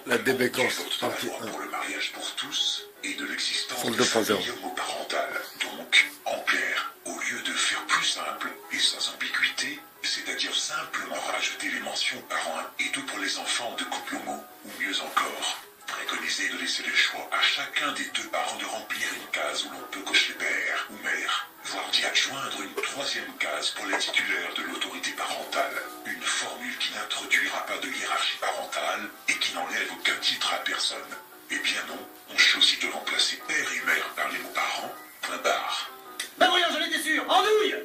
La débéquence, partie 1. Pour le mariage pour tous et de l'existence de la famille homoparentale. Donc, en clair, au lieu de faire plus simple et sans ambiguïté, c'est-à-dire simplement rajouter les mentions parents 1 et 2 pour les enfants de couple homo, ou mieux encore, préconiser de laisser le choix à chacun des deux parents de remplir une case où l'on peut cocher père ou mère, voire d'y adjoindre une troisième case pour les titulaires de l'autorité parentale. Une formule qui n'introduira pas de hiérarchie parentale et qui n'enlève aucun titre à personne. Eh bien non, on choisit de remplacer père et mère par les mots parents, point barre. Ben voyons, j'en étais sûr, en douille.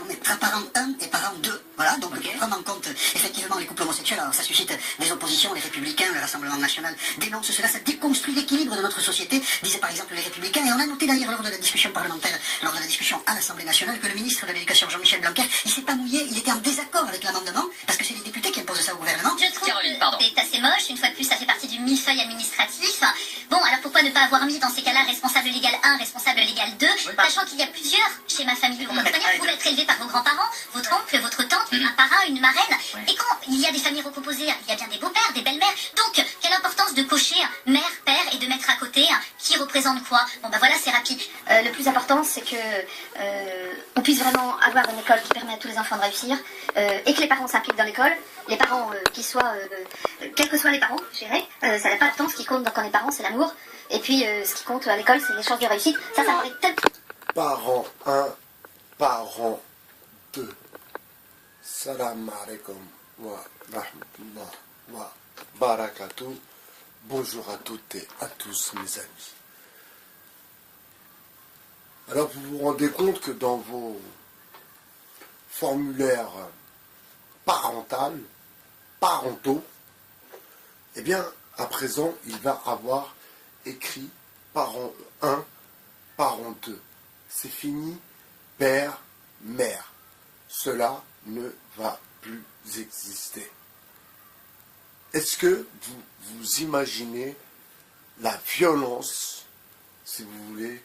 On mettra parent 1 et parent 2. Voilà, donc prendre en compte effectivement les couples homosexuels. Alors ça suscite des oppositions. Les Républicains, le Rassemblement national dénoncent cela. Ça déconstruit l'équilibre de notre société, disaient par exemple les Républicains. Et on a noté d'ailleurs lors de la discussion parlementaire, lors de la discussion à l'Assemblée nationale, que le ministre de l'Éducation, Jean-Michel Blanquer, il s'est pas mouillé, il était en désaccord avec l'amendement, parce que c'est les députés qui imposent ça au gouvernement. Je trouve que c'est assez moche. Une fois de plus, ça fait partie du millefeuille administratif. Bon, alors pourquoi ne pas avoir mis dans ces cas-là responsable légal 1, responsable légal 2, sachant qu'il y a plusieurs schémas familiaux. Vous pouvez être élevé par vos grands-parents, votre oncle, votre tante, un parrain, une marraine. Et quand il y a des familles recomposées, il y a bien des beaux-pères, des belles-mères. Donc, quelle importance de cocher mère, père et de mettre à côté qui représente quoi? Bon, ben voilà, c'est rapide. Le plus important, c'est que on puisse vraiment avoir une école qui permet à tous les enfants de réussir et que les parents s'impliquent dans l'école. Les parents, qui soient, quels que soient les parents, je dirais, ça n'a pas de temps. Ce qui compte quand on est parent, c'est l'amour. Et puis, ce qui compte à l'école, c'est les chances de réussite. Ça paraît tellement... Parent 1, parent 2. Salam alaikum wa rahmatullah wa barakatuh. Bonjour à toutes et à tous mes amis. Alors vous vous rendez compte que dans vos formulaires parentaux, eh bien à présent il va avoir écrit parent 1, parent 2. C'est fini, père, mère. Cela ne va plus exister. Est-ce que vous imaginez la violence, si vous voulez,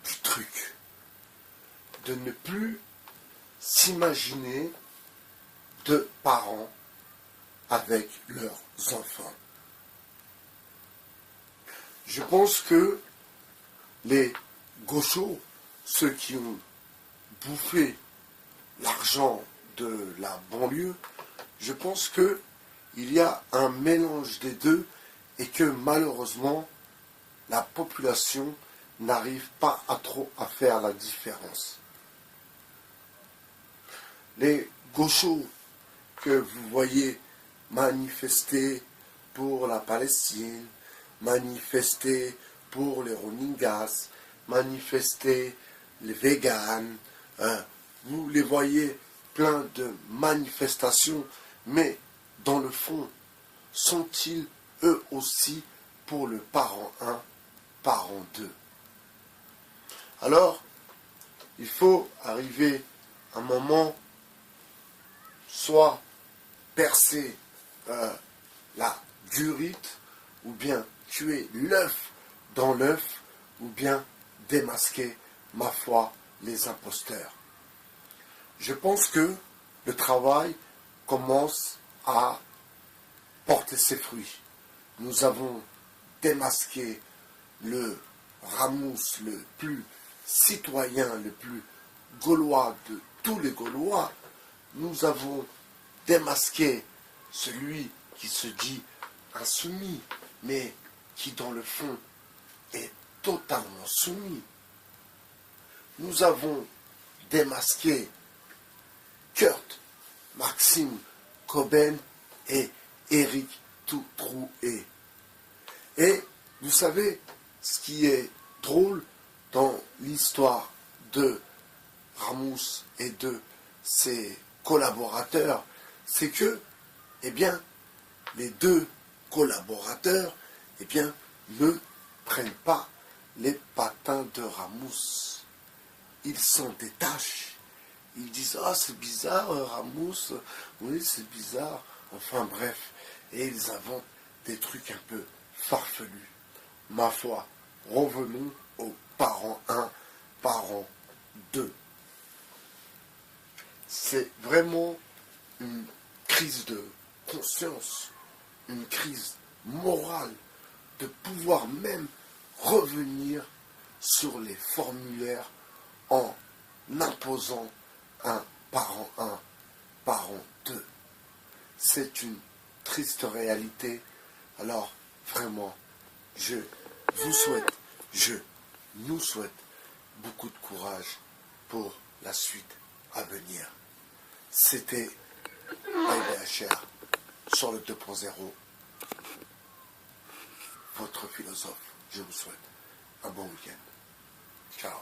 du truc? De ne plus s'imaginer de parents avec leurs enfants. Je pense que les gauchos, ceux qui ont bouffé l'argent de la banlieue, je pense que il y a un mélange des deux et que malheureusement la population n'arrive pas à faire la différence. Les gauchos que vous voyez manifester pour la Palestine, manifester pour les Rohingyas, manifester les véganes, vous les voyez plein de manifestations, mais dans le fond, sont-ils eux aussi pour le parent 1, parent 2? Alors, il faut arriver à un moment, soit percer la durite, ou bien tuer l'œuf dans l'œuf, ou bien démasquer, ma foi, les imposteurs. Je pense que le travail commence à porter ses fruits. Nous avons démasqué le Ramous le plus citoyen, le plus gaulois de tous les Gaulois. Nous avons démasqué celui qui se dit insoumis, mais qui dans le fond est totalement soumis. Nous avons démasqué Kurt, Maxime Coben et Éric Toutroué. Et vous savez, ce qui est drôle dans l'histoire de Ramous et de ses collaborateurs, c'est que, eh bien, les deux collaborateurs, eh bien, ne prennent pas les patins de Ramous. Ils s'en détachent. Ils disent « Ah, c'est bizarre, Ramous, oui, c'est bizarre. » Enfin, bref. Et ils inventent des trucs un peu farfelus. Ma foi, revenons aux parents 1, parents 2. C'est vraiment une crise de conscience, une crise morale de pouvoir même revenir sur les formulaires en imposant un parent 1, parent 2. C'est une triste réalité. Alors, vraiment, je nous souhaite beaucoup de courage pour la suite à venir. C'était IBHR sur le 2.0, votre philosophe. Je vous souhaite un bon week-end. Ciao.